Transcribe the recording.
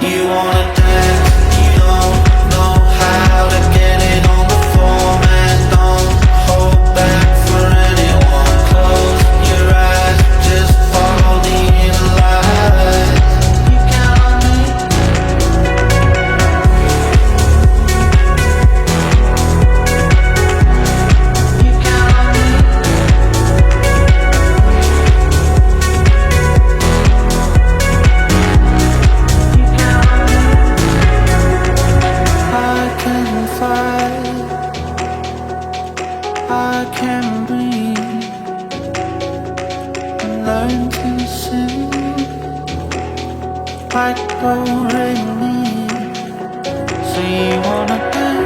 You wanna dance, you don't know how to get it on the floor, man. Don't hold back for anyone. Close your eyes, just follow the inner light. You count on me. You count on me. You count on me. I can fight, I can breathe, and learn to sing like do re mi. So you wanna dance?